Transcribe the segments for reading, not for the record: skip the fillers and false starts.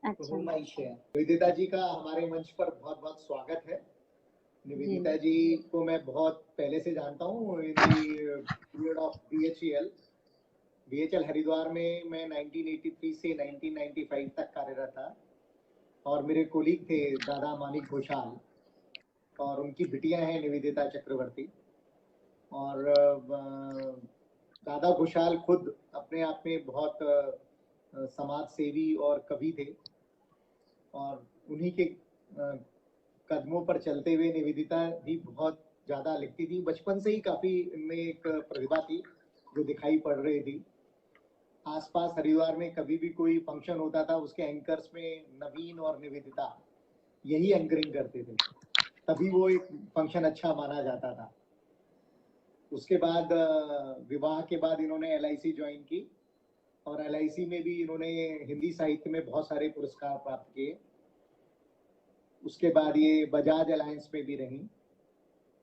अच्छा। निवेदिता जी का हमारे मंच पर बहुत बहुत स्वागत है। निवेदिता जी को मैं बहुत पहले से जानता हूँ, in period of BHEL Haridwar में मैं 1983 से 1995 तक कार्यरत था और मेरे कोलीग थे दादा मानिक घोषाल और उनकी बिटिया है निवेदिता चक्रवर्ती। और दादा घोषाल खुद अपने आप में बहुत समाज सेवी और कवि थे और उन्हीं के कदमों पर चलते हुए निवेदिता भी बहुत ज्यादा लिखती थी। बचपन से ही काफी इनमें एक प्रतिभा थी जो दिखाई पड़ रही थी। आसपास हरिद्वार में कभी भी कोई फंक्शन होता था, उसके एंकर्स में नवीन और निवेदिता यही एंकरिंग करते थे, तभी वो एक फंक्शन अच्छा माना जाता था। उसके बाद विवाह के बाद इन्होंने LIC ज्वाइन की और LIC में भी इन्होंने हिंदी साहित्य में बहुत सारे पुरस्कार प्राप्त किए। उसके बाद ये बजाज अलायंस में भी रही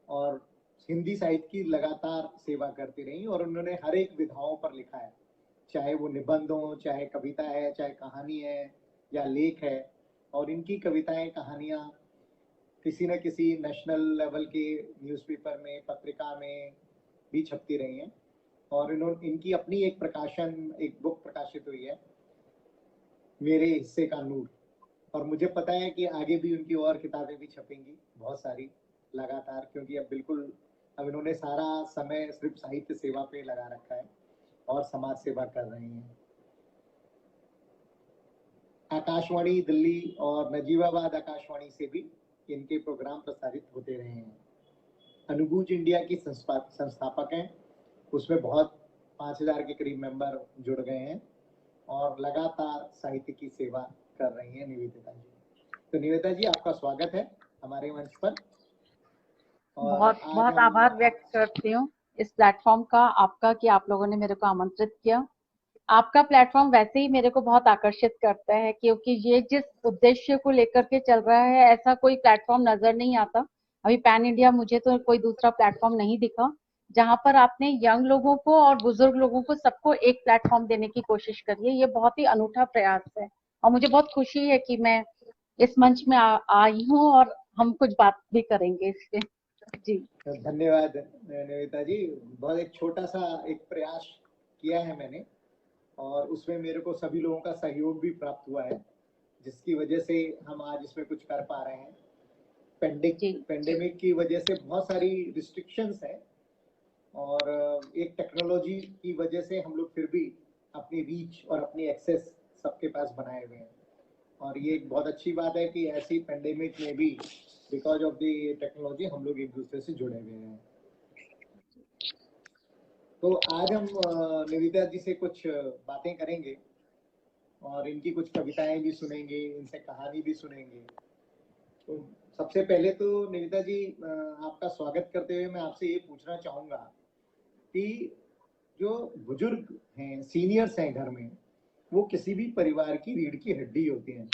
और हिंदी साहित्य की लगातार सेवा करती रही और उन्होंने हर एक विधाओं पर लिखा है, चाहे वो निबंध हो, चाहे कविता है, चाहे कहानी है या लेख है। और इनकी कविताएं, कहानियां किसी न किसी नेशनल लेवल के न्यूज़पेपर में, पत्रिका में भी छपती रही हैं। और इनकी अपनी एक बुक प्रकाशित हुई है, मेरे हिस्से का नूर। और मुझे पता है कि आगे भी उनकी और किताबें भी छपेंगी बहुत सारी लगातार, क्योंकि अब इन्होंने सारा समय सिर्फ साहित्य सेवा पे लगा रखा है और समाज सेवा कर रही हैं। आकाशवाणी दिल्ली और नजीबाबाद आकाशवाणी से भी इनके प्रोग्राम प्रसारित होते रहे हैं। अनुभूज इंडिया की संस्थापक हैं, उसमें बहुत 5000 के करीब मेंबर जुड़ गए हैं और लगातार साहित्य की सेवा कर रही हैं निवेदिता जी। तो निवेदिता जी, आपका स्वागत है हमारे मंच पर। और बहुत बहुत आभार व्यक्त करती हूँ इस प्लेटफॉर्म का आपका कि आप लोगों ने मेरे को आमंत्रित किया। आपका प्लेटफॉर्म वैसे ही मेरे को बहुत आकर्षित करता है, क्योंकि ये जिस उद्देश्य को लेकर के चल रहा है, ऐसा कोई प्लेटफॉर्म नजर नहीं आता अभी पैन इंडिया। मुझे तो कोई दूसरा प्लेटफॉर्म नहीं दिखा जहां पर आपने यंग लोगों को और बुजुर्ग लोगों को सबको एक प्लेटफॉर्म देने की कोशिश करी है। ये बहुत ही अनूठा प्रयास है और मुझे बहुत खुशी है कि मैं इस मंच में आई हूँ और हम कुछ बात भी करेंगे इस पे। जी धन्यवाद निवेदिता जी। बहुत एक छोटा सा एक प्रयास किया है मैंने और उसमें मेरे को सभी लोगों का सहयोग भी प्राप्त हुआ है, जिसकी वजह से हम आज इसमें कुछ कर पा रहे हैं। पेंडेमिक की वजह से बहुत सारी रिस्ट्रिक्शंस हैं और एक टेक्नोलॉजी की वजह से हम लोग फिर भी अपनी रीच और अपनी एक्सेस सबके पास बनाए हुए हैं। और ये एक बहुत अच्छी बात है कि ऐसी पेंडेमिक में भी बिकॉज ऑफ द टेक्नोलॉजी हम लोग एक दूसरे से जुड़े हुए हैं। तो आज हम निवेदिता जी से कुछ बातें करेंगे और इनकी कुछ कविताएं भी सुनेंगे, इनसे कहानी भी सुनेंगे। तो सबसे पहले तो निवेदिता जी, आपका स्वागत करते हुए मैं आपसे ये पूछना चाहूंगा कि जो बुजुर्ग हैं, सीनियर्स हैं घर में, वो किसी भी परिवार की रीढ़ की हड्डी होती हैं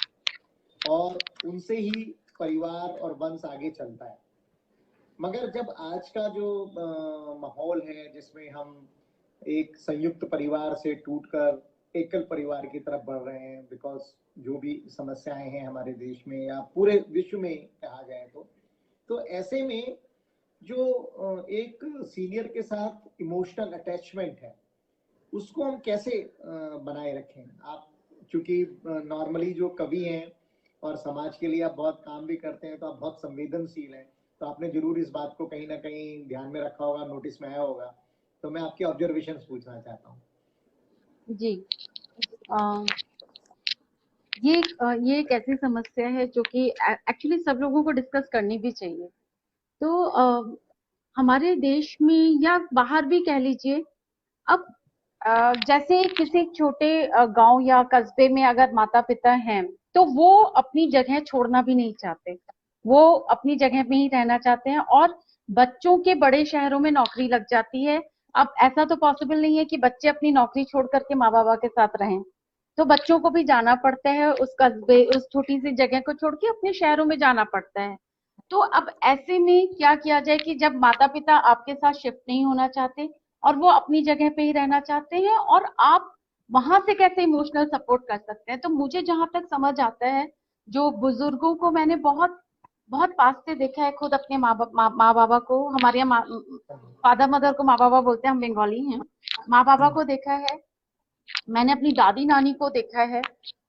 और उनसे ही परिवार और वंश आगे चलता है। मगर जब आज का जो माहौल है जिसमें हम एक संयुक्त परिवार से टूटकर एकल परिवार की तरफ बढ़ रहे हैं, बिकॉज जो भी समस्याएं हैं हमारे देश में या पूरे विश्व में कहा जाए तो ऐसे में जो एक सीनियर के साथ इमोशनल अटैचमेंट है, उसको हम कैसे बनाए रखें? आप चूंकि नॉर्मली जो कवि हैं और समाज के लिए आप बहुत काम भी करते हैं, तो आप बहुत संवेदनशील हैं, तो आपने जरूर इस बात को कहीं ना कहीं ध्यान में रखा होगा, नोटिस में आया होगा। तो मैं आपके ऑब्जर्वेशंस पूछना चाहता हूँ। जी ये एक ऐसी समस्या है जो कि एक्चुअली सब लोगों को डिस्कस करनी भी चाहिए। तो हमारे देश में या बाहर भी कह लीजिए, अब जैसे किसी छोटे गांव या कस्बे में अगर माता पिता हैं, तो वो अपनी जगह छोड़ना भी नहीं चाहते, वो अपनी जगह में ही रहना चाहते हैं और बच्चों के बड़े शहरों में नौकरी लग जाती है। अब ऐसा तो पॉसिबल नहीं है कि बच्चे अपनी नौकरी छोड़ करके माँ बाबा के साथ रहें, तो बच्चों को भी जाना पड़ता है, उस कस्बे, उस छोटी सी जगह को छोड़ के अपने शहरों में जाना पड़ता है। तो अब ऐसे में क्या किया जाए कि जब माता पिता आपके साथ शिफ्ट नहीं होना चाहते और वो अपनी जगह पे ही रहना चाहते हैं और आप वहां से कैसे इमोशनल सपोर्ट कर सकते हैं। तो मुझे जहां तक समझ आता है, जो बुजुर्गों को मैंने बहुत बहुत पास से देखा है, खुद अपने माँ बाबा को, हमारे यहाँ फादर मदर को माँ बाबा बोलते हैं, हम बंगाली हैं, माँ बाबा को देखा है, मैंने अपनी दादी नानी को देखा है,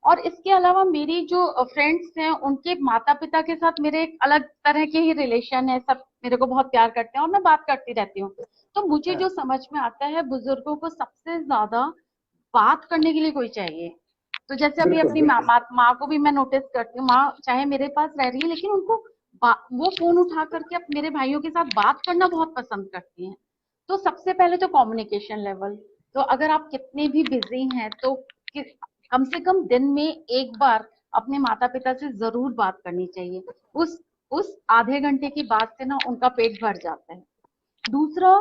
और इसके अलावा मेरी जो फ्रेंड्स हैं उनके माता पिता के साथ मेरे एक अलग तरह के ही रिलेशन है, सब मेरे को बहुत प्यार करते हैं और मैं बात करती रहती हूँ। तो मुझे जो समझ में आता है, बुजुर्गों को सबसे ज्यादा बात करने के लिए कोई चाहिए। तो जैसे अभी बिल्कुल अपनी बिल्कुल। माँ को भी मैं नोटिस करती हूँ, माँ चाहे मेरे पास रह रही है लेकिन उनको वो फोन उठा करके अब मेरे भाइयों के साथ बात करना बहुत पसंद करती हैं। तो सबसे पहले तो कम्युनिकेशन लेवल, तो अगर आप कितने भी बिजी हैं तो कम से कम दिन में एक बार अपने माता पिता से जरूर बात करनी चाहिए। उस आधे घंटे की बात से ना उनका पेट भर जाता है। दूसरा,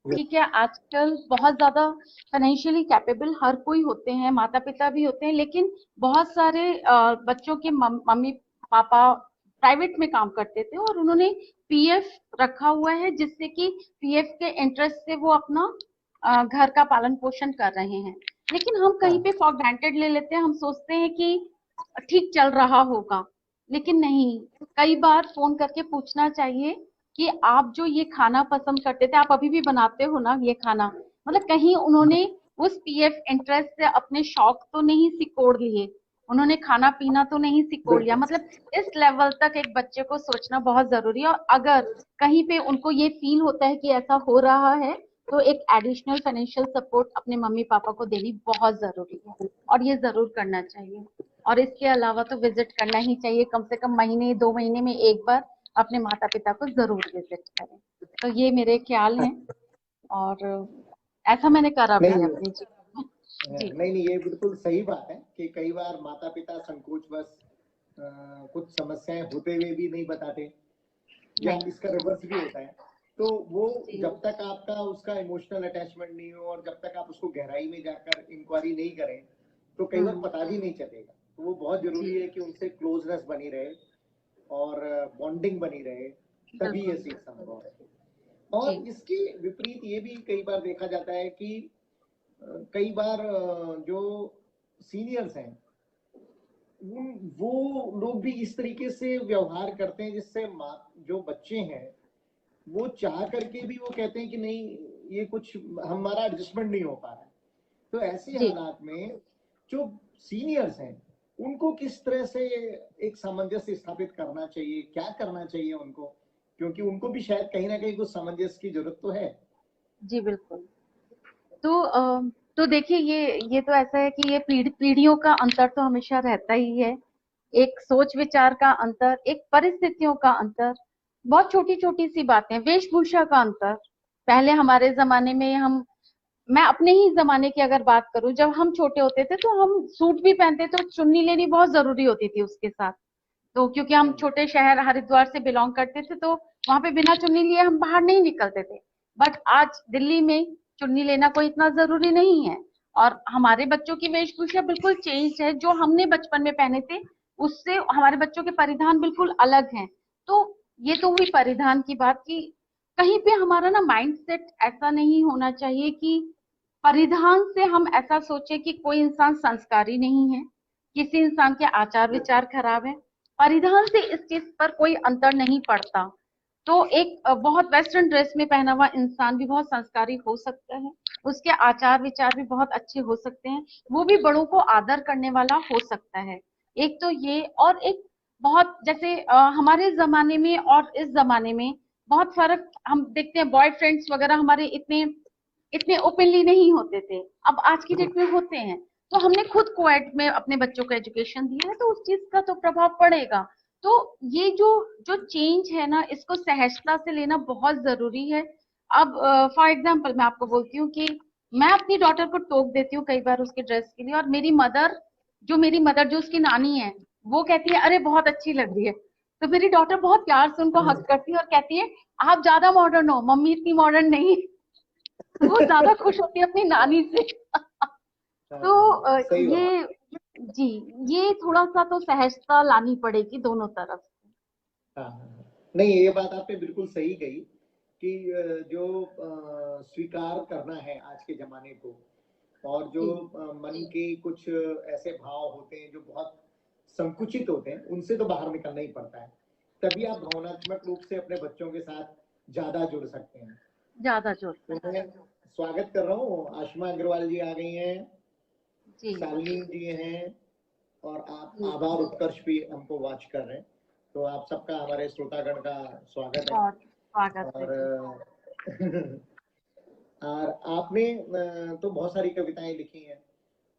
ठीक है, आजकल बहुत ज्यादा फाइनेंशियली कैपेबल हर कोई होते हैं, माता पिता भी होते हैं, लेकिन बहुत सारे बच्चों के मम्मी पापा प्राइवेट में काम करते थे और उन्होंने पीएफ रखा हुआ है, जिससे कि पीएफ के इंटरेस्ट से वो अपना घर का पालन पोषण कर रहे हैं। लेकिन हम कहीं हाँ पे फॉर ग्रांटेड ले लेते हैं, हम सोचते हैं कि ठीक चल रहा होगा, लेकिन नहीं। कई बार फोन करके पूछना चाहिए कि आप जो ये खाना पसंद करते थे, आप अभी भी बनाते हो ना ये खाना, मतलब कहीं उन्होंने उस पीएफ इंटरेस्ट से अपने शौक तो नहीं सिकोड़ लिए, उन्होंने खाना पीना तो नहीं सिकोड़ लिया। बिल्कुल। मतलब इस लेवल तक एक बच्चे को सोचना बहुत जरूरी है, और अगर कहीं पे उनको ये फील होता है कि ऐसा हो रहा है, तो एक एडिशनल फाइनेंशियल सपोर्ट अपने मम्मी पापा को देनी बहुत जरूरी है, और ये जरूर करना चाहिए। और इसके अलावा तो विजिट करना ही चाहिए, कम से कम महीने 2 महीने में एक बार अपने माता पिता को जरूर विजिट करें। तो ये मेरे ख्याल हैं, और ऐसा मैंने करा भी है नहीं अपने जीवन में। जी। नहीं नहीं, ये बिल्कुल सही बात है कि कई बार माता पिता संकोच बस कुछ समस्याएं होते हुए भी नहीं बताते, या नहीं। इसका रिवर्स भी होता है। तो वो जी। जब तक आपका उसका इमोशनल अटैचमेंट नहीं हो और जब तक आप उसको गहराई में जाकर इंक्वायरी नहीं करें, तो कई बार हम्म। पता भी नहीं चलेगा। तो वो बहुत जी। जरूरी है कि उनसे क्लोजनेस बनी रहे और बॉन्डिंग बनी रहे, तभी ये बिल्कुल। सीख संभव है। जी। और इसके विपरीत ये भी कई बार देखा जाता है कि कई बार जो सीनियर्स हैं वो लोग भी इस तरीके से व्यवहार करते हैं जिससे जो बच्चे हैं वो चाह करके भी वो कहते हैं कि नहीं, ये कुछ हमारा एडजस्टमेंट नहीं हो पा रहा है। तो ऐसे जी। हालात में जो सीनियर्स हैं उनको किस तरह से एक सामंजस्य स्थापित करना चाहिए, क्या करना चाहिए उनको, क्योंकि उनको भी शायद कहीं ना कहीं कुछ सामंजस्य की जरूरत तो है। जी बिल्कुल। तो तो देखिए, ये तो ऐसा है कि ये पीढ़ियों का अंतर तो हमेशा रहता ही है। एक सोच विचार का अंतर, एक परिस्थितियों का अंतर, बहुत छोटी छोटी सी बातें, वेशभूषा का अंतर। पहले हमारे जमाने में हम, मैं अपने ही जमाने की अगर बात करूं, जब हम छोटे होते थे तो हम सूट भी पहनते तो चुन्नी लेनी बहुत जरूरी होती थी उसके साथ। तो क्योंकि हम हाँ जी। छोटे शहर हरिद्वार से बिलोंग करते थे, तो वहां पे बिना चुन्नी लिए हम बाहर नहीं निकलते थे। बट आज दिल्ली में चुन्नी लेना कोई इतना जरूरी नहीं है, और हमारे बच्चों की वेशभूषा बिल्कुल चेंज है। जो हमने बचपन में पहने थे उससे हमारे बच्चों के परिधान बिल्कुल अलग हैं। तो ये तो हुई परिधान की बात की। कहीं पे हमारा ना माइंड सेट ऐसा नहीं होना चाहिए कि परिधान से हम ऐसा सोचे कि कोई इंसान संस्कारी नहीं है, किसी इंसान के आचार विचार खराब है। परिधान से इस चीज पर कोई अंतर नहीं पड़ता। तो एक बहुत वेस्टर्न ड्रेस में पहना हुआ इंसान भी बहुत संस्कारी हो सकता है, उसके आचार विचार भी बहुत अच्छे हो सकते हैं, वो भी बड़ों को आदर करने वाला हो सकता है। एक तो ये, और एक बहुत जैसे हमारे जमाने में और इस जमाने में बहुत फर्क हम देखते हैं। बॉयफ्रेंड्स वगैरह हमारे इतने इतने ओपनली नहीं होते थे, अब आज की डेट में होते हैं। तो हमने खुद कोएड में अपने बच्चों को एजुकेशन दिया है, तो उस चीज का तो प्रभाव पड़ेगा। तो ये जो जो चेंज है ना, इसको सहजता से लेना बहुत जरूरी है। अब फॉर एग्जाम्पल मैं आपको बोलती हूँ कि मैं अपनी डॉटर को टोक देती हूँ कई बार उसके ड्रेस के लिए, और मेरी मदर जो उसकी नानी है, वो कहती है अरे बहुत अच्छी लग रही है। तो मेरी डॉटर बहुत प्यार से उनको हक करती है और कहती है आप ज्यादा मॉडर्न हो, मम्मी इतनी मॉडर्न नहीं। तो वो ज्यादा खुश होती है अपनी नानी से। तो सही बात। ये, जी, ये थोड़ा सा तो सहजता लानी पड़ेगी दोनों तरफ। हाँ हाँ हाँ। नहीं, ये बात आपने बिल्कुल सही कही कि जो स्वीकार करना है आज के जमाने को, और जो मन के कुछ ऐसे भाव होते हैं जो बहुत संकुचित होते हैं, उनसे तो बाहर निकलना ही पड़ता है, तभी आप भावनात्मक रूप से अपने बच्चों के साथ ज्यादा जुड़ सकते हैं। ज्यादा जुड़ तो सकते मैं स्वागत कर रहा हूँ, आशमा अग्रवाल जी आ गई हैं, जी शालिनी जी हैं, और आप जी आभार उत्कर्ष भी हमको वॉच कर रहे हैं। तो आप सबका हमारे श्रोतागण का स्वागत है। बहुत स्वागत है और और आपने तो बहुत सारी कविताएं लिखी हैं,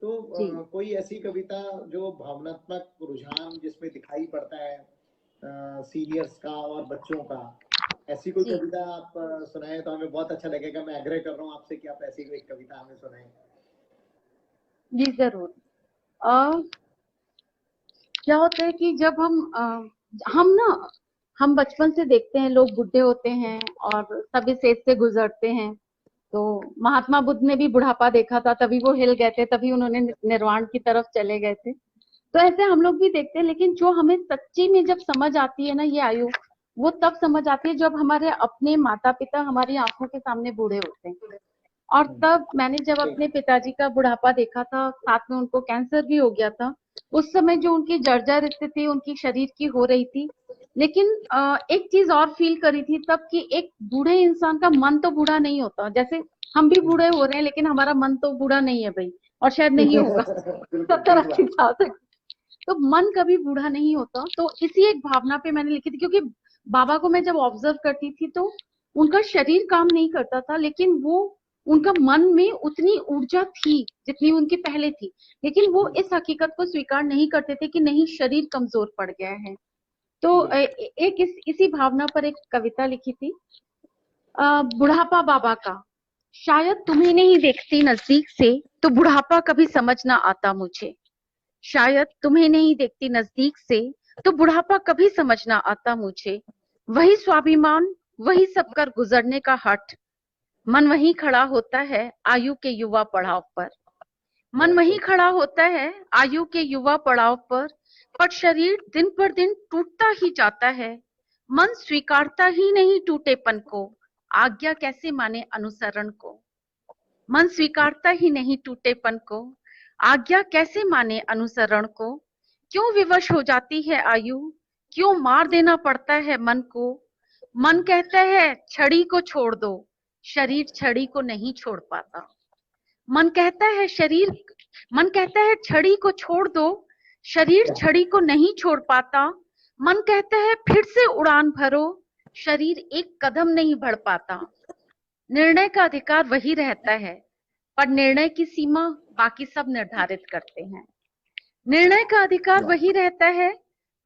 तो जी कोई ऐसी कविता जो भावनात्मक रुझान जिसमें दिखाई पड़ता है सीनियर्स का और बच्चों का, ऐसी कोई जी कविता आप सुनाएं तो हमें बहुत अच्छा लगेगा। मैं आग्रह कर रहा हूँ आपसे कि आप ऐसी कोई कविता हमें सुनाएं। जी जरूर। अ, क्या होता है कि जब हम ना हम बचपन से देखते हैं लोग बुढ़े होते हैं और सब इस एज से गुजरते हैं। तो महात्मा बुद्ध ने भी बुढ़ापा देखा था, तभी वो हिल गए थे, तभी उन्होंने निर्वाण की तरफ चले गए थे। तो ऐसे हम लोग भी देखते हैं, लेकिन जो हमें सच्ची में जब समझ आती है ना ये आयु, वो तब समझ आती है जब हमारे अपने माता पिता हमारी आंखों के सामने बूढ़े होते हैं। और तब मैंने जब अपने पिताजी का बुढ़ापा देखा था, साथ में उनको कैंसर भी हो गया था, उस समय जो उनकी जर्जर स्थिति उनकी शरीर की हो रही थी, लेकिन एक चीज और फील करी थी तब कि एक बूढ़े इंसान का मन तो बूढ़ा नहीं होता। जैसे हम भी बूढ़े हो रहे हैं लेकिन हमारा मन तो बूढ़ा नहीं है भाई, और शायद नहीं होगा बिल्कुल 70-80 साल तक। तो मन कभी बूढ़ा नहीं होता। तो इसी एक भावना पे मैंने लिखी थी, क्योंकि बाबा को मैं जब ऑब्जर्व करती थी तो उनका शरीर काम नहीं करता था, लेकिन वो उनका मन में उतनी ऊर्जा थी जितनी उनकी पहले थी। लेकिन वो इस हकीकत को स्वीकार नहीं करते थे कि नहीं, शरीर कमजोर पड़ गया है। तो एक इसी भावना पर एक कविता लिखी थी, बुढ़ापा बाबा का। शायद तुम्हें नहीं देखती नजदीक से तो बुढ़ापा कभी समझ ना आता मुझे। शायद तुम्हें नहीं देखती नजदीक से तो बुढ़ापा कभी समझ ना आता मुझे। वही स्वाभिमान, वही सब कर गुजरने का हठ, मन वहीं खड़ा होता है आयु के युवा पड़ाव पर। मन वहीं खड़ा होता है आयु के युवा पड़ाव पर शरीर दिन पर दिन टूटता ही जाता है। मन स्वीकारता ही नहीं टूटेपन को, आज्ञा कैसे माने अनुसरण को। मन स्वीकारता ही नहीं टूटेपन को, आज्ञा कैसे माने अनुसरण को। क्यों विवश हो जाती है आयु, क्यों मार देना पड़ता है मन को। मन कहता है छड़ी को छोड़ दो, शरीर छड़ी को नहीं छोड़ पाता। मन कहता है मन कहता है छड़ी को छोड़ दो, शरीर छड़ी को नहीं छोड़ पाता। मन कहता है फिर से उड़ान भरो, शरीर एक कदम नहीं बढ़ पाता। निर्णय का अधिकार वही रहता है, पर निर्णय की सीमा बाकी सब निर्धारित करते हैं। निर्णय का अधिकार वही रहता है,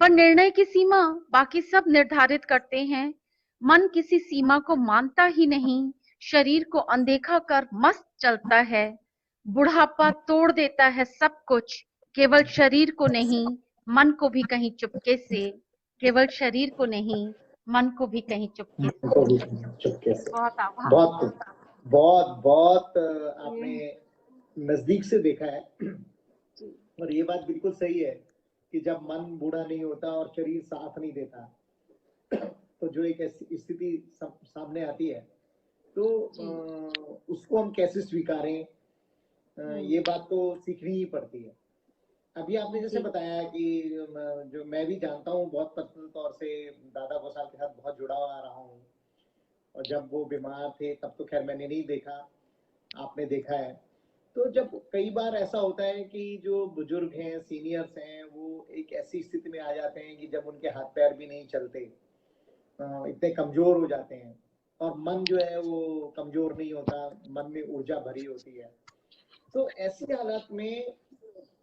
पर निर्णय की सीमा बाकी सब निर्धारित करते हैं। मन किसी सीमा को मानता ही नहीं, शरीर को अनदेखा कर मस्त चलता है। बुढ़ापा तोड़ देता है सब कुछ, केवल शरीर को नहीं, मन को भी कहीं चुपके से। केवल शरीर को नहीं, मन को भी कहीं चुपके से। चुपके से। बहुत आभार। बहुत बहुत बहुत आपने नजदीक से देखा है, और ये बात बिल्कुल सही है कि जब मन बूढ़ा नहीं होता और शरीर साथ नहीं देता, तो जो एक ऐसी स्थिति सामने आती है, तो उसको हम कैसे स्वीकारें, ये बात तो सीखनी ही पड़ती है। अभी आपने जैसे बताया कि जो मैं भी जानता हूँ बहुत पर्सनल तौर से, दादा गोसाल के साथ बहुत जुड़ा हुआ रहा हूँ, और जब वो बीमार थे तब तो खैर मैंने नहीं देखा, आपने देखा है। तो जब कई बार ऐसा होता है कि जो बुजुर्ग हैं, सीनियर्स हैं, वो एक ऐसी स्थिति में आ जाते हैं कि जब उनके हाथ पैर भी नहीं चलते, इतने कमजोर हो जाते हैं, और मन जो है वो कमजोर नहीं होता, मन में ऊर्जा भरी होती है। तो ऐसी हालत में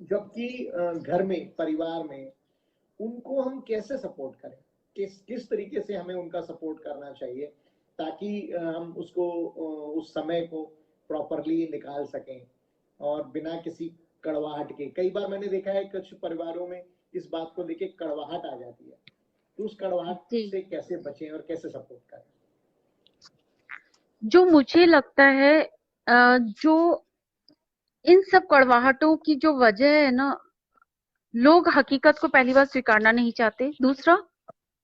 जबकि घर में, परिवार में, उनको हम कैसे सपोर्ट करें, किस तरीके से हमें उनका सपोर्ट करना चाहिए ताकि हम उसको उस समय को प्रॉपरली निकाल सकें और बिना किसी कड़वाहट के। कई बार मैंने देखा है कुछ परिवारों में इस बात को लेके कड़वाहट आ जाती है, तो उस कड़वाहट से कैसे बचें और कैसे सपोर्ट करें? जो मुझे लगता है, जो इन सब कड़वाहटों की जो वजह है ना, लोग हकीकत को पहली बार स्वीकारना नहीं चाहते। दूसरा,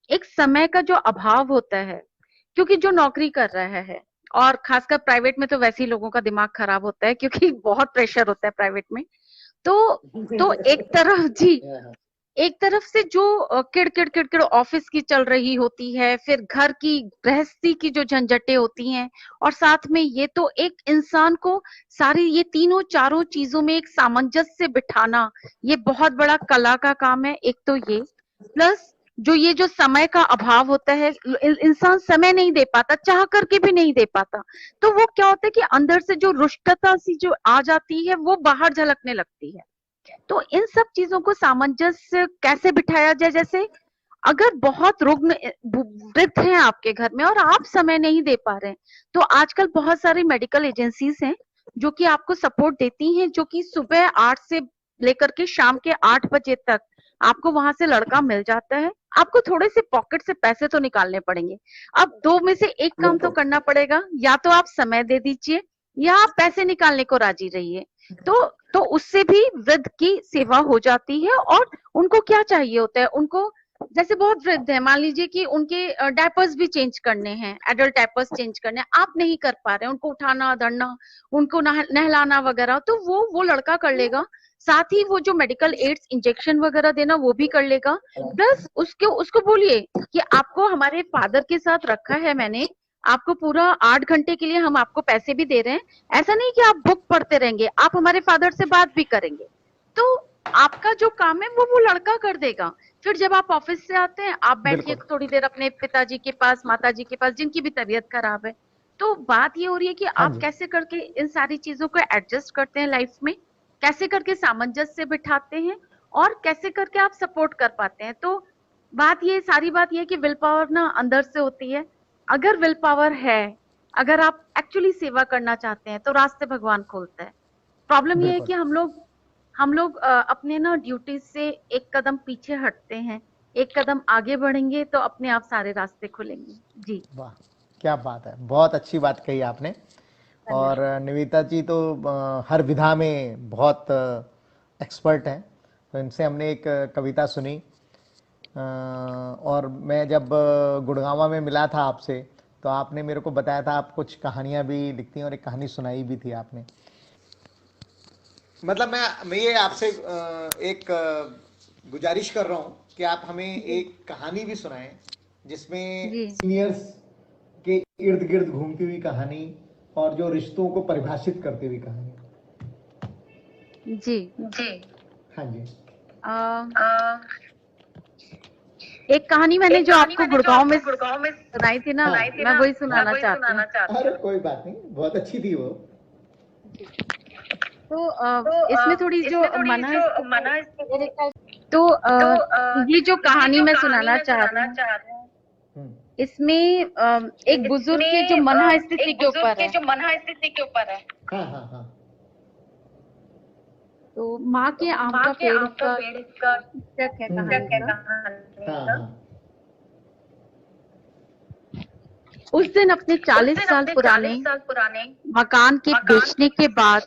एक समय का जो अभाव होता है, क्योंकि जो नौकरी कर रहा है और खासकर प्राइवेट में तो वैसे ही लोगों का दिमाग खराब होता है क्योंकि बहुत प्रेशर होता है प्राइवेट में। तो एक तरफ जी, एक तरफ से जो किड़ किड़ किड़ किड़ ऑफिस की चल रही होती है, फिर घर की गृहस्थी की जो झंझटें होती हैं, और साथ में ये तो एक इंसान को सारी ये तीनों चारों चीजों में एक सामंजस्य बिठाना, ये बहुत बड़ा कला का काम है। एक तो ये, प्लस जो ये जो समय का अभाव होता है, इंसान समय नहीं दे पाता, चाह करके भी नहीं दे पाता, तो वो क्या होता है कि अंदर से जो रुष्टता सी जो आ जाती है वो बाहर झलकने लगती है। तो इन सब चीजों को सामंजस्य कैसे बिठाया जाए, जैसे अगर बहुत रुग्ण वृद्ध हैं आपके घर में और आप समय नहीं दे पा रहे हैं, तो आजकल बहुत सारी मेडिकल एजेंसीज हैं जो कि आपको सपोर्ट देती हैं, जो कि सुबह 8 से लेकर के शाम के 8 बजे तक आपको वहां से लड़का मिल जाता है। आपको थोड़े से पॉकेट से पैसे तो निकालने पड़ेंगे, अब दो में से एक काम तो करना पड़ेगा, या तो आप समय दे दीजिए या आप पैसे निकालने को राजी रहिए। तो उससे भी वृद्ध की सेवा हो जाती है। और उनको क्या चाहिए होता है, उनको जैसे बहुत वृद्ध है, मान लीजिए कि उनके डायपर्स भी चेंज करने हैं, एडल्ट डायपर्स चेंज करने हैं, आप नहीं कर पा रहे हैं, उनको उठाना धरना, उनको नहलाना वगैरह, तो वो लड़का कर लेगा। साथ ही वो जो मेडिकल एड्स इंजेक्शन वगैरह देना वो भी कर लेगा। प्लस उसको बोलिए कि आपको हमारे फादर के साथ रखा है मैंने, आपको पूरा 8 घंटे के लिए हम आपको पैसे भी दे रहे हैं, ऐसा नहीं कि आप बुक पढ़ते रहेंगे, आप हमारे फादर से बात भी करेंगे। तो आपका जो काम है वो लड़का कर देगा। फिर जब आप ऑफिस से आते हैं, आप बैठिए थोड़ी देर अपने पिताजी के पास, माताजी के पास, जिनकी भी तबीयत खराब है। तो बात ये हो रही है कि आप कैसे करके इन सारी चीजों को एडजस्ट करते हैं लाइफ में, कैसे करके सामंजस्य बिठाते हैं, और कैसे करके आप सपोर्ट कर पाते हैं। तो सारी बात ये है कि विल पावर ना अंदर से होती है। अगर विल पावर है, अगर आप एक्चुअली सेवा करना चाहते हैं, तो रास्ते भगवान खोलता है। प्रॉब्लम ये है कि हम लोग अपने ना ड्यूटी से एक कदम पीछे हटते हैं, एक कदम आगे बढ़ेंगे तो अपने आप सारे रास्ते खुलेंगे। जी, वाह, क्या बात है, बहुत अच्छी बात कही आपने। और निवेदिता जी तो हर विधा में बहुत एक्सपर्ट हैं। तो इनसे हमने एक कविता सुनी, और मैं जब गुड़गांव में मिला था आपसे, तो आपने मेरे को बताया था आप कुछ कहानियां भी लिखती हैं, और एक कहानी सुनाई भी थी आपने। मतलब मैं ये आपसे एक गुजारिश कर रहा हूँ कि आप हमें एक कहानी भी सुनाएं जिसमें सीनियर्स के इर्द गिर्द घूमती हुई कहानी, और जो रिश्तों को परिभाषित करती हुई कहानी। जी जी, हाँ जी। एक कहानी मैंने जो आपको गुड़गांव में सुनाई थी ना, मैं वही सुनाना चाहती हूँ। अरे कोई बात नहीं, बहुत अच्छी थी वो। तो इसमें थोड़ी जो मना, तो ये जो कहानी मैं सुनाना चाह रही हूँ, इसमें एक बुजुर्ग के जो मनः स्थिति के ऊपर है। हाँ हाँ हाँ। तो माँ के आम का पेड़ का शीर्षक है कहानी का। उस दिन अपने 40 साल पुराने मकान के बेचने के बाद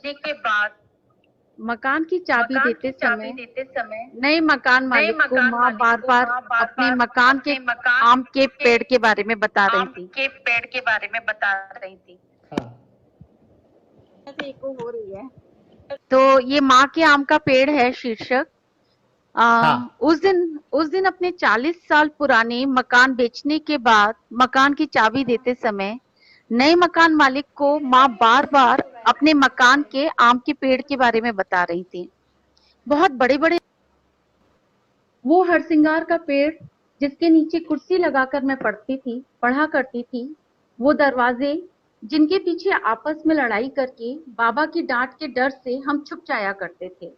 मकान की चाबी देते समय नए मकान मालिक को माँ बार बार अपने मकान के आम के पेड़ के बारे में बता रही थी। हो रही है। तो ये माँ के आम का पेड़ है शीर्षक। उस दिन अपने 40 साल पुराने मकान बेचने के बाद मकान की चाबी देते समय नए मकान मालिक को माँ बार बार अपने मकान के आम के पेड़ के बारे में बता रही थी। बहुत बड़े बड़े वो हरसिंगार का पेड़ जिसके नीचे कुर्सी लगाकर मैं पढ़ा करती थी, वो दरवाजे जिनके पीछे आपस में लड़ाई करके बाबा की डांट के डर से हम छुप जाया करते थे,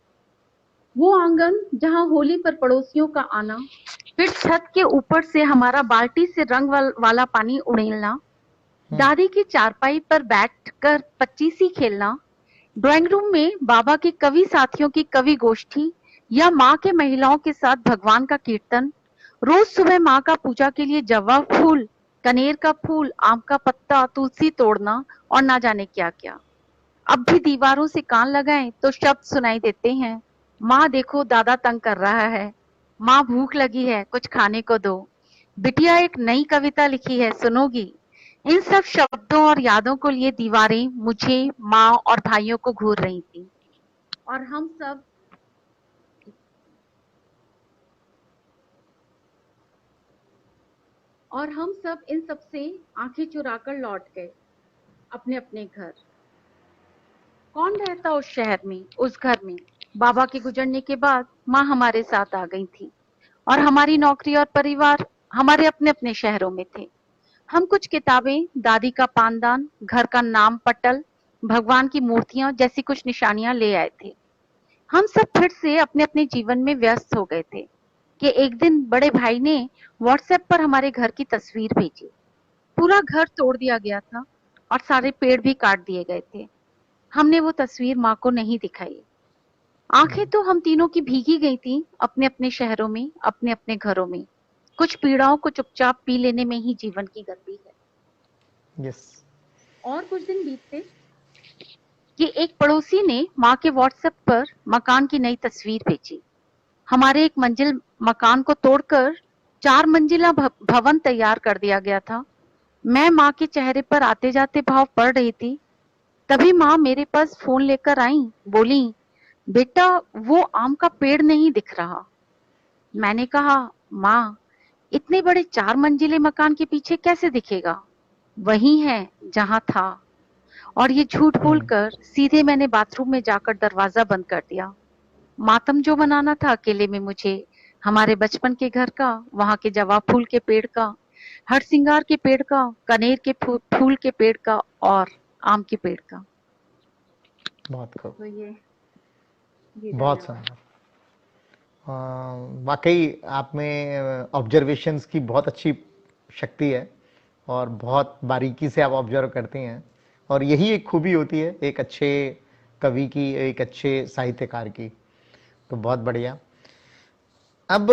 वो आंगन जहां होली पर पड़ोसियों का आना, फिर छत के ऊपर से हमारा बाल्टी से रंग वाला पानी उड़ेलना, दादी की चारपाई पर बैठकर पच्चीसी खेलना, ड्राइंग रूम में बाबा के कवि साथियों की कवि गोष्ठी या माँ के महिलाओं के साथ भगवान का कीर्तन, रोज सुबह माँ का पूजा के लिए जवा फूल, कनेर का फूल, आम का पत्ता, तुलसी तोड़ना और ना जाने क्या क्या। अब भी दीवारों से कान लगाएं तो शब्द सुनाई देते हैं, माँ देखो दादा तंग कर रहा है, माँ भूख लगी है कुछ खाने को दो, बिटिया एक नई कविता लिखी है सुनोगी, इन सब शब्दों और यादों को लिए दीवारें मुझे, माँ और भाइयों को घूर रही थी। और हम सब इन सब से आंखें चुराकर लौट गए अपने अपने घर। कौन रहता उस शहर में, उस घर में? बाबा के गुजरने के बाद माँ हमारे साथ आ गई थी और हमारी नौकरी और परिवार हमारे अपने अपने शहरों में थे। हम कुछ किताबें, दादी का पानदान, घर का नाम पटल, भगवान की मूर्तियां जैसी कुछ निशानियां ले आए थे। हम सब फिर से अपने अपने जीवन में व्यस्त हो गए थे कि एक दिन बड़े भाई ने व्हाट्सएप पर हमारे घर की तस्वीर भेजी। पूरा घर तोड़ दिया गया था और सारे पेड़ भी काट दिए गए थे। हमने वो तस्वीर माँ को नहीं दिखाई। आंखें तो हम तीनों की भीगी गई थी अपने अपने शहरों में, अपने अपने घरों में। कुछ पीड़ाओं को चुपचाप पी लेने में ही जीवन की गति है। यस। और कुछ दिन बीतते कि एक पड़ोसी ने माँ के व्हाट्सएप पर मकान की नई तस्वीर भेजी। हमारे एक मंजिल मकान को तोड़कर 4 मंजिला भवन तैयार कर दिया गया था। मैं माँ के चेहरे पर आते जाते भाव पढ़ रही थी। तभी माँ मेरे पास फोन लेकर आई, बोली, बेटा वो आम का पेड़ नहीं दिख रहा। मैंने कहा, माँ इतने बड़े 4 मंजिले मकान के पीछे कैसे दिखेगा? वही है जहाँ था। और ये झूठ बोलकर सीधे मैंने बाथरूम में जाकर दरवाजा बंद कर दिया। मातम जो मनाना था अकेले में मुझे, हमारे बचपन के घर का, वहां के जवाब फूल के पेड़ का, हरसिंगार के पेड़ का, कनेर के फूल के पेड़ का और आम के पेड़ का। बहुत खूब। तो ये बहुत सुंदर। वाकई आप में ऑब्जर्वेशंस की बहुत अच्छी शक्ति है और बहुत बारीकी से आप ऑब्जर्व करती हैं, और यही एक खूबी होती है एक अच्छे कवि की, एक अच्छे साहित्यकार की। तो बहुत बढ़िया। अब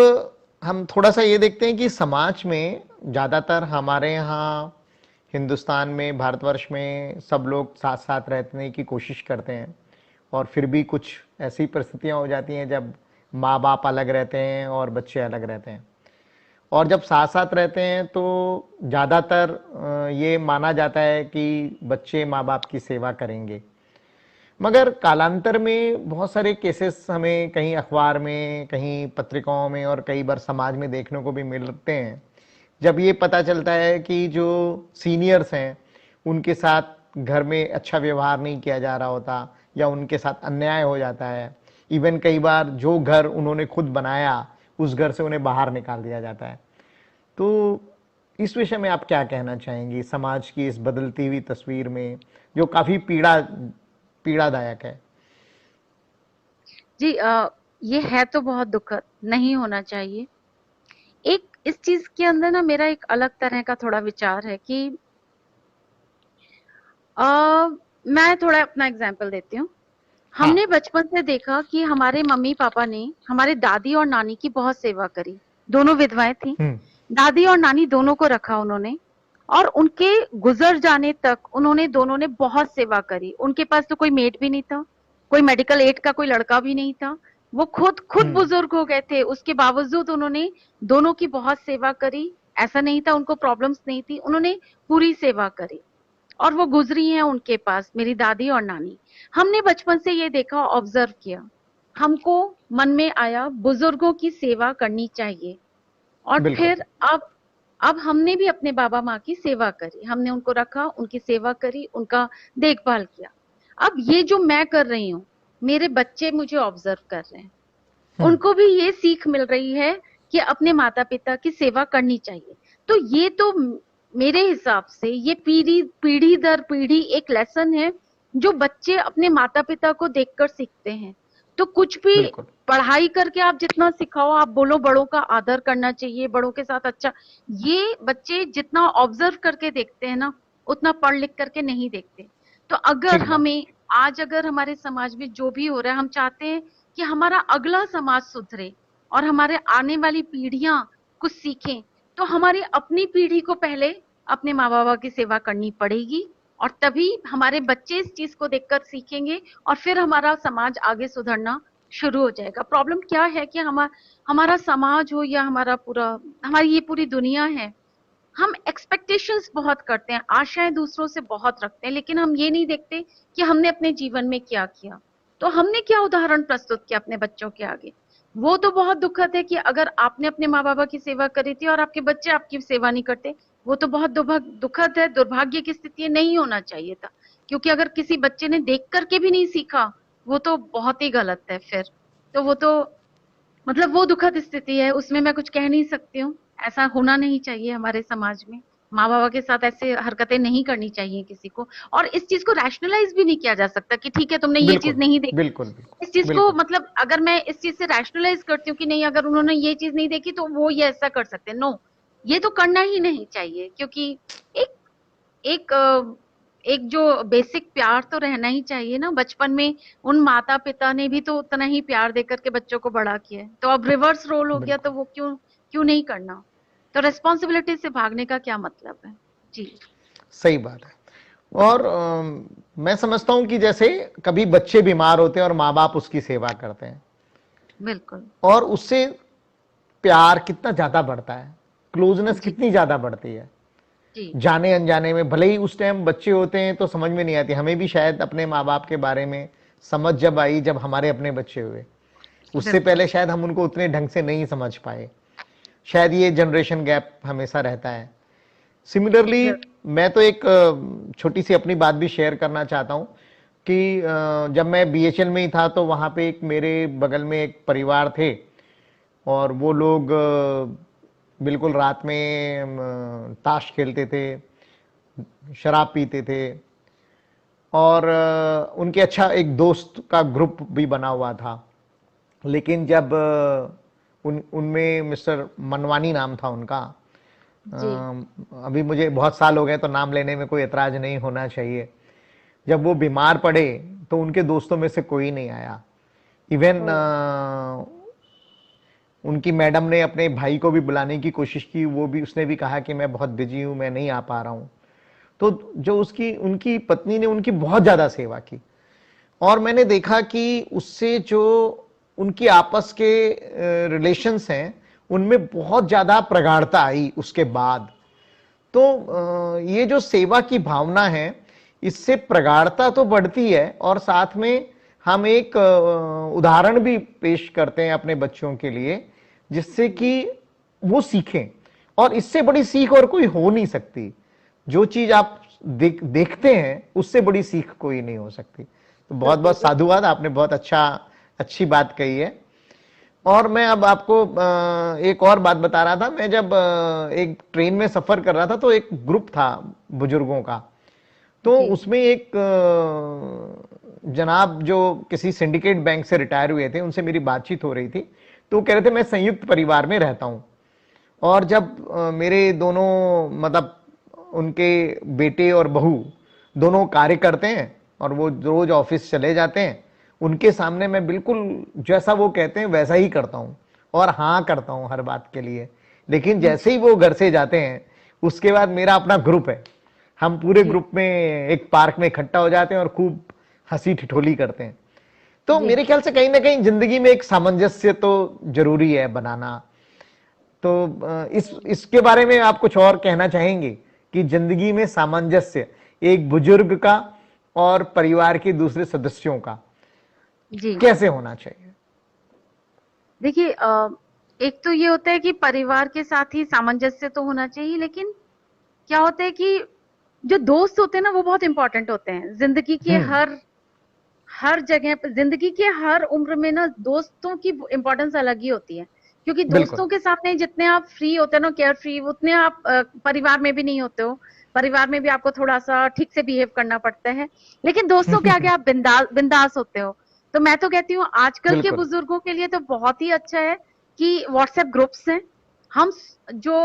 हम थोड़ा सा ये देखते हैं कि समाज में ज़्यादातर हमारे यहाँ हिंदुस्तान में, भारतवर्ष में सब लोग साथ साथ रहने की कोशिश करते हैं, और फिर भी कुछ ऐसी परिस्थितियाँ हो जाती हैं जब माँ बाप अलग रहते हैं और बच्चे अलग रहते हैं। और जब साथ साथ रहते हैं तो ज़्यादातर ये माना जाता है कि बच्चे माँ बाप की सेवा करेंगे। मगर कालांतर में बहुत सारे केसेस हमें कहीं अखबार में, कहीं पत्रिकाओं में और कई बार समाज में देखने को भी मिलते हैं, जब ये पता चलता है कि जो सीनियर्स हैं उनके साथ घर में अच्छा व्यवहार नहीं किया जा रहा होता, या उनके साथ अन्याय हो जाता है। इवन कई बार जो घर उन्होंने खुद बनाया उस घर से उन्हें बाहर निकाल दिया जाता है। तो इस विषय में आप क्या कहना चाहेंगी, समाज की इस बदलती हुई तस्वीर में जो काफी पीड़ादायक है? जी, ये है तो बहुत दुखद, नहीं होना चाहिए। एक इस चीज के अंदर ना मेरा एक अलग तरह का थोड़ा विचार है कि मैं थोड़ा अपना एग्जांपल देती हूँ। हमने बचपन से देखा कि हमारे मम्मी पापा ने हमारे दादी और नानी की बहुत सेवा करी। दोनों विधवाएं थी। दादी और नानी दोनों को रखा उन्होंने, और उनके गुजर जाने तक उन्होंने दोनों ने बहुत सेवा करी। उनके पास तो कोई मेड भी नहीं था, कोई मेडिकल एड का कोई लड़का भी नहीं था। वो खुद बुजुर्ग हो गए थे, उसके बावजूद उन्होंने दोनों की बहुत सेवा करी। ऐसा नहीं था उनको प्रॉब्लम्स नहीं थी, उन्होंने पूरी सेवा करी और वो गुजरी हैं उनके पास, मेरी दादी और नानी। हमने बचपन से ये देखा, ऑब्जर्व किया, हमको मन में आया बुजुर्गों की सेवा करनी चाहिए। और फिर अब हमने भी अपने बाबा माँ की सेवा करी, हमने उनको रखा, उनकी सेवा करी, उनका देखभाल किया। अब ये जो मैं कर रही हूँ, मेरे बच्चे मुझे ऑब्जर्व कर रहे हैं, उनको भी ये सीख मिल रही है कि अपने माता पिता की सेवा करनी चाहिए। तो ये तो मेरे हिसाब से ये पीढ़ी दर पीढ़ी एक लेसन है जो बच्चे अपने माता पिता को देखकर सीखते हैं। तो कुछ भी पढ़ाई करके आप जितना सिखाओ, आप बोलो बड़ों का आदर करना चाहिए, बड़ों के साथ अच्छा, ये बच्चे जितना ऑब्जर्व करके देखते हैं ना, उतना पढ़ लिख करके नहीं देखते। तो अगर हमें आज, अगर हमारे समाज में जो भी हो रहा है, हम चाहते हैं कि हमारा अगला समाज सुधरे और हमारे आने वाली पीढ़ियां कुछ सीखें, तो हमारी अपनी पीढ़ी को पहले अपने माँ बाबा की सेवा करनी पड़ेगी, और तभी हमारे बच्चे इस चीज को देखकर सीखेंगे और फिर हमारा समाज आगे सुधरना शुरू हो जाएगा। प्रॉब्लम क्या है कि हमारा समाज हो या हमारी ये पूरी दुनिया है, हम एक्सपेक्टेशंस बहुत करते हैं, आशाएं दूसरों से बहुत रखते हैं, लेकिन हम ये नहीं देखते कि हमने अपने जीवन में क्या किया। तो हमने क्या उदाहरण प्रस्तुत किया अपने बच्चों के आगे। वो तो बहुत दुखद है कि अगर आपने अपने माँ बाबा की सेवा करी थी और आपके बच्चे आपकी सेवा नहीं करते, वो तो बहुत दुखद है, दुर्भाग्य की स्थिति है, नहीं होना चाहिए था। क्योंकि अगर किसी बच्चे ने देख करके भी नहीं सीखा, वो तो बहुत ही गलत है फिर। तो वो तो मतलब वो दुखद स्थिति है, उसमें मैं कुछ कह नहीं सकती हूँ। ऐसा होना नहीं चाहिए हमारे समाज में। माँ बाबा के साथ ऐसे हरकतें नहीं करनी चाहिए किसी को। और इस चीज को रैशनलाइज भी नहीं किया जा सकता कि ठीक है तुमने ये चीज बिल्कुल नहीं देखी। बिल्कुल बिल्कुल इस चीज को बिल्कुल। मतलब अगर मैं इस चीज से रैशनलाइज करती हूँ कि नहीं, अगर उन्होंने ये चीज नहीं देखी तो वो ये ऐसा कर सकते हैं, नो, ये तो करना ही नहीं चाहिए। क्योंकि एक एक एक जो बेसिक प्यार तो रहना ही चाहिए ना बचपन में। उन माता पिता ने भी तो उतना ही प्यार देकर के बच्चों को बड़ा किया है, तो अब रिवर्स रोल हो गया, तो बिल्कुल वो क्यों क्यों नहीं करना। तो रेस्पॉन्सिबिलिटी से भागने का क्या मतलब है। जी। सही बात है। और मैं समझता हूं कि जैसे कभी बच्चे बीमार होते हैं और माँ बाप उसकी सेवा करते हैं, बिल्कुल। और उससे प्यार कितना ज्यादा बढ़ता है, क्लोजनेस जी। कितनी ज्यादा बढ़ती है। जी। जाने अनजाने में, भले ही उस टाइम बच्चे होते हैं तो समझ में नहीं आती, हमें भी शायद अपने माँ बाप के बारे में समझ जब आई जब हमारे अपने बच्चे हुए। उससे बिल्कुल। पहले शायद हम उनको उतने ढंग से नहीं समझ पाए। शायद ये जनरेशन गैप हमेशा रहता है। सिमिलरली बिल्कुल। मैं तो एक छोटी सी अपनी बात भी शेयर करना चाहता हूँ कि जब मैं बीएचएल में ही था तो वहाँ पे एक मेरे बगल में एक परिवार थे, और वो लोग बिल्कुल रात में ताश खेलते थे, शराब पीते थे, और उनके अच्छा एक दोस्त का ग्रुप भी बना हुआ था। लेकिन जब उनमें मिस्टर मनवानी नाम था उनका, जी। अभी मुझे बहुत साल हो गए तो नाम लेने में कोई एतराज नहीं होना चाहिए। जब वो बीमार पड़े तो उनके दोस्तों में से कोई नहीं आया। इवन ओ। उनकी मैडम ने अपने भाई को भी बुलाने की कोशिश की, वो भी, उसने भी कहा कि मैं बहुत बिजी हूं, मैं नहीं आ पा रहा हूं। तो जो उसकी उनकी पत्नी ने उनकी बहुत ज्यादा सेवा की, और मैंने देखा कि उससे जो उनकी आपस के रिलेशंस हैं उनमें बहुत ज्यादा प्रगाढ़ता आई उसके बाद। तो ये जो सेवा की भावना है, इससे प्रगाढ़ता तो बढ़ती है, और साथ में हम एक उदाहरण भी पेश करते हैं अपने बच्चों के लिए, जिससे कि वो सीखें। और इससे बड़ी सीख और कोई हो नहीं सकती। जो चीज आप देखते हैं उससे बड़ी सीख कोई नहीं हो सकती। तो बहुत बिल्कुल। बहुत साधुवाद, आपने बहुत अच्छी बात कही है। और मैं अब आपको एक और बात बता रहा था। मैं जब एक ट्रेन में सफर कर रहा था तो एक ग्रुप था बुजुर्गों का। तो जी। उसमें एक जनाब जो किसी सिंडिकेट बैंक से रिटायर हुए थे, उनसे मेरी बातचीत हो रही थी। तो वो कह रहे थे मैं संयुक्त परिवार में रहता हूं, और जब मेरे दोनों मतलब उनके बेटे और बहू दोनों कार्य करते हैं और वो रोज ऑफिस चले जाते हैं, उनके सामने मैं बिल्कुल जैसा वो कहते हैं वैसा ही करता हूं, और हाँ करता हूं हर बात के लिए। लेकिन जैसे ही वो घर से जाते हैं, उसके बाद मेरा अपना ग्रुप है, हम पूरे जी। ग्रुप में एक पार्क में इकट्ठा हो जाते हैं और खूब हंसी ठिठोली करते हैं। तो जी। मेरे ख्याल से कहीं ना कहीं जिंदगी में एक सामंजस्य तो जरूरी है बनाना। तो इसके बारे में आप कुछ और कहना चाहेंगे कि जिंदगी में सामंजस्य एक बुजुर्ग का और परिवार के दूसरे सदस्यों का जी। कैसे होना चाहिए? देखिए एक तो ये होता है कि परिवार के साथ ही सामंजस्य तो होना चाहिए, लेकिन क्या होता है कि जो दोस्त होते हैं ना वो बहुत इंपॉर्टेंट होते हैं जिंदगी के हम्म। हर हर जगह पे। जिंदगी के हर उम्र में ना दोस्तों की इम्पोर्टेंस अलग ही होती है। क्योंकि बिल्कुल। दोस्तों के सामने जितने आप फ्री होते हो ना, केयर फ्री, उतने आप परिवार में भी नहीं होते हो। परिवार में भी आपको थोड़ा सा ठीक से बिहेव करना पड़ता है, लेकिन दोस्तों के आगे आप बिंदास बिंदास होते हो। तो मैं तो कहती हूँ आजकल के बिल्कुल। बुजुर्गों के लिए तो बहुत ही अच्छा है कि व्हाट्सएप ग्रुप्स हैं। हम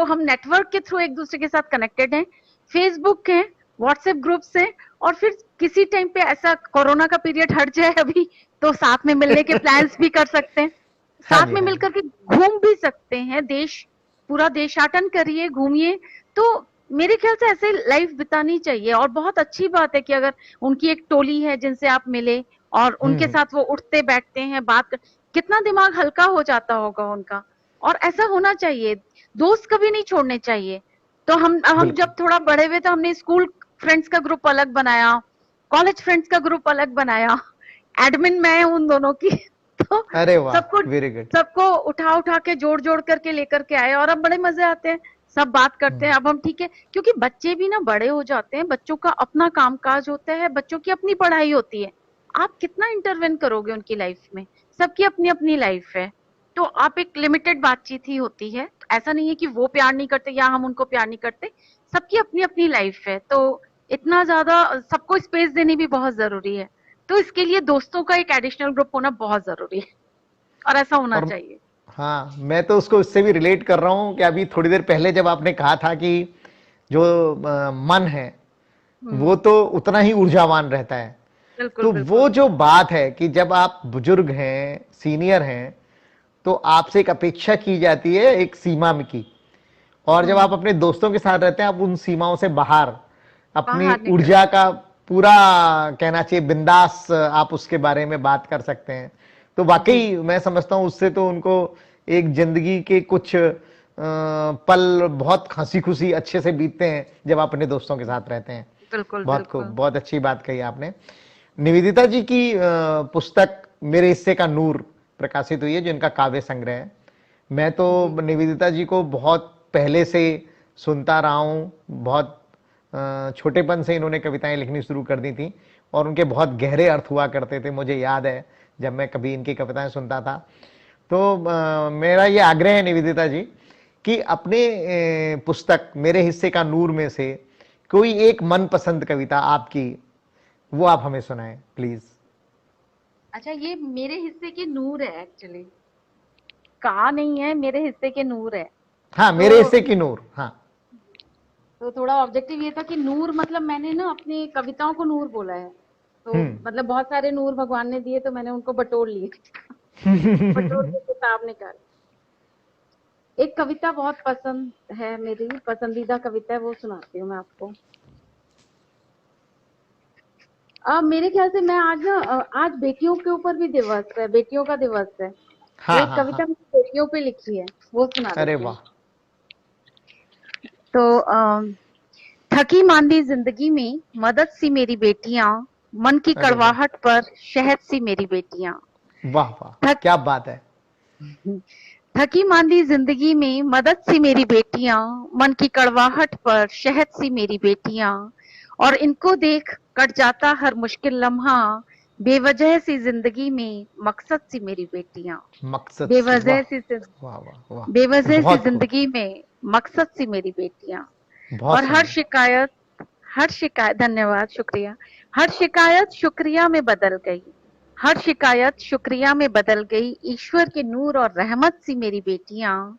हम नेटवर्क के थ्रू एक दूसरे के साथ कनेक्टेड हैं। फेसबुक है, व्हाट्सएप ग्रुप्स हैं। और फिर किसी टाइम पे ऐसा कोरोना का पीरियड हट जाए अभी, तो साथ में मिलने के प्लान्स भी कर सकते हैं। हाँ साथ जी, में हाँ जी। मिलकर के घूम भी सकते हैं, देश पूरा देशाटन करिए, घूमिए। तो मेरे ख्याल से ऐसे लाइफ बितानी चाहिए। और बहुत अच्छी बात है कि अगर उनकी एक टोली है जिनसे आप मिले और उनके हम्म। साथ वो उठते बैठते हैं, कितना दिमाग हल्का हो जाता होगा उनका। और ऐसा होना चाहिए, दोस्त कभी नहीं छोड़ने चाहिए। तो हम बिल्कुल। जब थोड़ा बड़े हुए तो हमने स्कूल फ्रेंड्स का ग्रुप अलग बनाया, कॉलेज फ्रेंड्स का ग्रुप अलग बनाया, एडमिन मैं हूं उन दोनों की। तो अरे वाह, सबको वेरी गुड। सबको उठा उठा के जोड़ जोड़ करके लेकर के आए, और अब बड़े मजे आते हैं, सब बात करते हैं। अब हम ठीक है, क्योंकि बच्चे भी ना बड़े हो जाते हैं, बच्चों का अपना कामकाज होता है, बच्चों की अपनी पढ़ाई होती है, आप कितना इंटरवेन करोगे उनकी लाइफ में, सबकी अपनी अपनी लाइफ है। तो आप एक लिमिटेड बातचीत ही होती है, ऐसा नहीं है कि वो प्यार नहीं करते या हम उनको प्यार नहीं करते, सबकी अपनी अपनी लाइफ है। तो इतना ज्यादा सबको स्पेस देनी भी बहुत जरूरी है, तो इसके लिए दोस्तों का एक एडिशनल ग्रुप होना बहुत जरूरी है, और ऐसा होना और चाहिए। हाँ, मैं तो उसको उससे भी रिलेट कर रहा हूँ कि अभी थोड़ी देर पहले जब आपने कहा था कि जो मन है वो हम्म। तो उतना ही ऊर्जावान रहता है। बिल्कुल तो वो बिल्कुल। जो बात है कि जब आप बुजुर्ग हैं, सीनियर हैं, तो आपसे एक अपेक्षा की जाती है एक सीमा में की, और जब आप हम्म। अपने दोस्तों के साथ रहते हैं आप उन सीमाओं से बाहर अपनी बाहर निकल। ऊर्जा का पूरा, कहना चाहिए बिंदास, आप उसके बारे में बात कर सकते हैं। तो जी। वाकई मैं समझता हूं उससे तो उनको एक जिंदगी के कुछ पल बहुत हंसी खुशी अच्छे से बीतते हैं जब आप अपने दोस्तों के साथ रहते हैं। बिल्कुल बहुत खूब, बिल्कुल। बहुत अच्छी बात कही आपने। निवेदिता जी की पुस्तक मेरे हिस्से का नूर प्रकाशित हुई है, जो इनका काव्य संग्रह है। मैं तो जी। निवेदिता जी को बहुत पहले से सुनता रहा हूँ, बहुत छोटेपन से इन्होंने कविताएं लिखनी शुरू कर दी थी, और उनके बहुत गहरे अर्थ हुआ करते थे, मुझे याद है जब मैं कभी इनकी कविताएं सुनता था। तो मेरा ये आग्रह है निवेदिता जी कि अपने पुस्तक मेरे हिस्से का नूर में से कोई एक मनपसंद कविता आपकी, वो आप हमें सुनाएं प्लीज। अच्छा, ये मेरे हिस्से के नूर है एक्चुअली, कहा नहीं है, मेरे हिस्से के नूर है। हाँ, तो मेरे हिस्से की नूर, हाँ। थोड़ा ऑब्जेक्टिव ये था कि नूर मतलब मैंने ना अपनी कविताओं को नूर बोला है, तो हम्म। मतलब बहुत सारे नूर भगवान ने दिए, तो मैंने उनको बटोर लिए, बटोर के किताब निकाली। एक कविता बहुत पसंद है, मेरी पसंदीदा कविता है, वो सुनाती हूँ मैं आपको। मेरे ख्याल से मैं आज ना आज बेटियों के ऊपर भी दिवस है, बेटियों का दिवस है, तो हाँ एक हाँ कविता हाँ। मैंने बेटियों पे लिखी है, वो सुना अरे देती हूँ। वाह। तो थकी मांदी जिंदगी में मदद सी मेरी बेटियां, मन की अरे वाह, कड़वाहट पर शहद सी मेरी बेटियां। वाह वाह, थक क्या बात है। थकी मांदी जिंदगी में मदद सी मेरी बेटियां, मन की कड़वाहट पर शहद सी मेरी बेटियां, और इनको देख कट जाता हर मुश्किल लम्हा, बेवजह सी जिंदगी में मकसद सी मेरी बेटियां। मकसद से, वाह बेवजह सी वाह वाह वाह। बेवजह सी बहुत खूब, जिंदगी में मकसद सी मेरी बेटियां। बहुत और सुंदर। हर शिकायत, धन्यवाद, शुक्रिया। हर शिकायत शुक्रिया में बदल गई, हर शिकायत शुक्रिया में बदल गई, ईश्वर के नूर और रहमत सी मेरी बेटियां,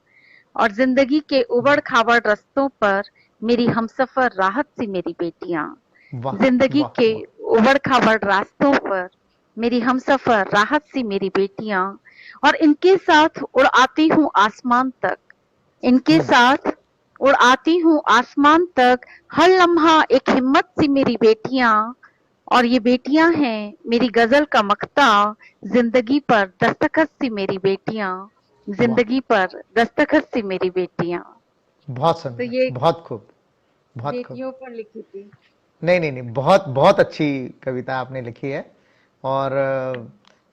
और जिंदगी के उबड़ खाबड़ रास्तों पर मेरी हमसफर राहत सी मेरी बेटियां। वाह जिंदगी वाह के वाह। उबड़ खाबड़ रास्तों पर मेरी हमसफर राहत सी मेरी बेटियां, और इनके साथ उड़ आती हूँ आसमान तक, इनके हम्म। साथ उड़ आती हूँ आसमान तक, हर लम्हा एक हिम्मत सी मेरी बेटियां, और ये बेटियां हैं मेरी गजल का मक्ता, जिंदगी पर दस्तखत सी मेरी बेटियां, वाह, जिंदगी पर दस्तखत सी मेरी बेटियां। बहुत तो सुंदर, ये बहुत खूब, बहुत खूब। बेटियों पर लिखी थी। नहीं नहीं नहीं, बहुत बहुत अच्छी कविता आपने लिखी है। और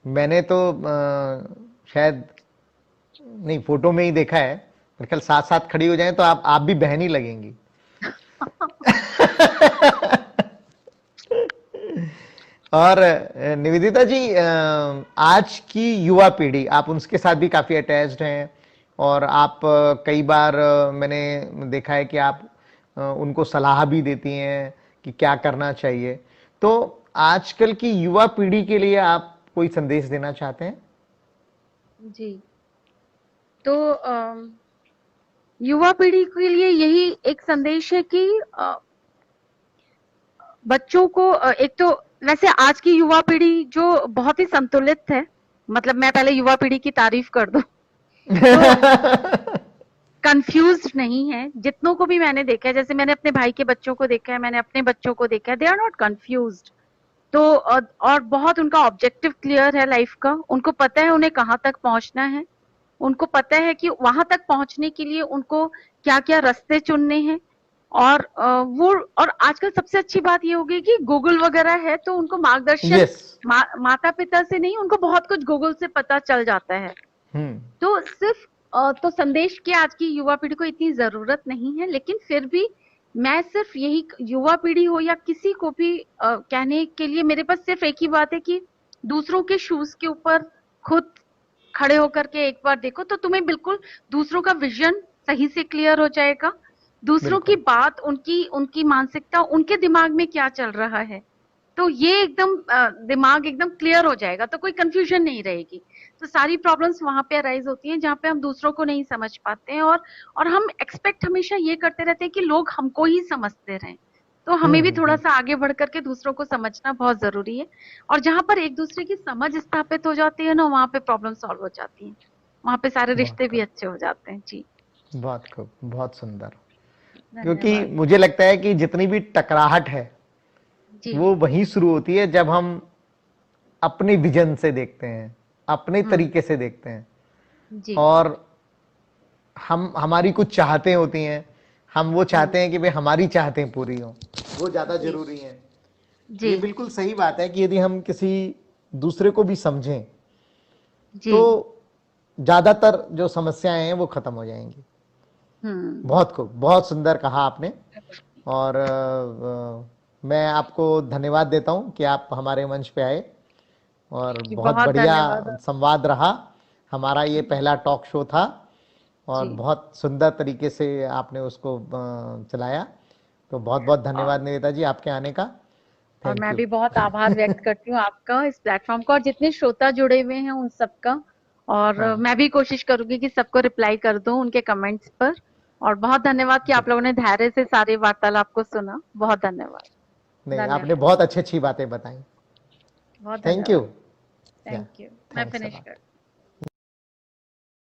मैंने तो शायद नहीं, फोटो में ही देखा है। मेरे ख्याल साथ साथ खड़ी हो जाएं तो आप भी बहन ही लगेंगी। और निवेदिता जी, आज की युवा पीढ़ी, आप उनके साथ भी काफी अटैच्ड हैं, और आप कई बार मैंने देखा है कि आप उनको सलाह भी देती हैं कि क्या करना चाहिए। तो आजकल की युवा पीढ़ी के लिए आप कोई संदेश देना चाहते हैं? जी। तो युवा पीढ़ी के लिए यही एक संदेश है कि बच्चों को एक तो वैसे आज की युवा पीढ़ी जो बहुत ही संतुलित है, मतलब मैं पहले युवा पीढ़ी की तारीफ कर दूं, तो कंफ्यूज्ड नहीं है, जितनों को भी मैंने देखा है, जैसे मैंने अपने भाई के बच्चों को देखा है, मैंने अपने बच्चों को देखा है, दे आर नॉट कंफ्यूज्ड। तो और बहुत उनका ऑब्जेक्टिव क्लियर है लाइफ का, उनको पता है उन्हें कहाँ तक पहुंचना है, उनको पता है कि वहां तक पहुंचने के लिए उनको क्या क्या रास्ते चुनने हैं, और आजकल सबसे अच्छी बात ये होगी कि गूगल वगैरह है, तो उनको मार्गदर्शन यस। माता पिता से नहीं, उनको बहुत कुछ गूगल से पता चल जाता है। तो सिर्फ तो संदेश की आज की युवा पीढ़ी को इतनी जरूरत नहीं है, लेकिन फिर भी मैं सिर्फ यही, युवा पीढ़ी हो या किसी को भी कहने के लिए मेरे पास सिर्फ एक ही बात है कि दूसरों के शूज के ऊपर खुद खड़े होकर के एक बार देखो, तो तुम्हें बिल्कुल दूसरों का विजन सही से क्लियर हो जाएगा, दूसरों की बात, उनकी मानसिकता, उनके दिमाग में क्या चल रहा है, तो ये एकदम दिमाग एकदम क्लियर हो जाएगा, तो कोई कंफ्यूजन नहीं रहेगी। तो सारी प्रॉब्लम्स वहां पे अराइज होती हैं जहाँ पे हम दूसरों को नहीं समझ पाते हैं, और हम एक्सपेक्ट हमेशा ये करते रहते हैं कि लोग हमको ही समझते रहें। तो हमें भी थोड़ा सा आगे बढ़ करके दूसरों को समझना बहुत जरूरी है, और जहां पर एक दूसरे की समझ स्थापित हो जाती है ना, वहां पे प्रॉब्लम सॉल्व हो जाती है, वहां पे सारे रिश्ते भी अच्छे हो जाते हैं। जी, बहुत खूब, बहुत सुंदर। क्योंकि मुझे लगता है कि जितनी भी टकराहट है वो वहीं शुरू होती है जब हम अपने विजन से देखते हैं, अपने तरीके से देखते हैं, जी। और हमारी कुछ चाहते होती हैं, हम वो चाहते हैं कि भाई हमारी चाहतें पूरी हों, वो ज्यादा जरूरी है। ये बिल्कुल सही बात है कि यदि हम किसी दूसरे को भी समझें तो ज्यादातर जो समस्याएं हैं वो खत्म हो जाएंगी। बहुत खूब, बहुत सुंदर कहा आपने, और मैं आपको धन्यवाद देता हूं कि आप हमारे मंच पे आए, और बहुत बढ़िया संवाद रहा। हमारा ये पहला टॉक शो था और बहुत सुंदर तरीके से आपने उसको चलाया, तो बहुत बहुत धन्यवाद निवेदिता जी आपके आने का। और मैं भी बहुत आभार व्यक्त करती हूँ आपका, इस प्लेटफॉर्म का, और जितने श्रोता जुड़े हुए हैं उन सबका, और मैं भी कोशिश करूंगी कि सबको रिप्लाई कर दूं उनके कमेंट्स पर। और बहुत धन्यवाद कि आप लोगों ने धैर्य से सारे वार्तालाप को सुना। बहुत धन्यवाद। नहीं, आपने बहुत अच्छी अच्छी बातें बताई। बहुत थैंक यू। Thank you. मैं फिनिश कर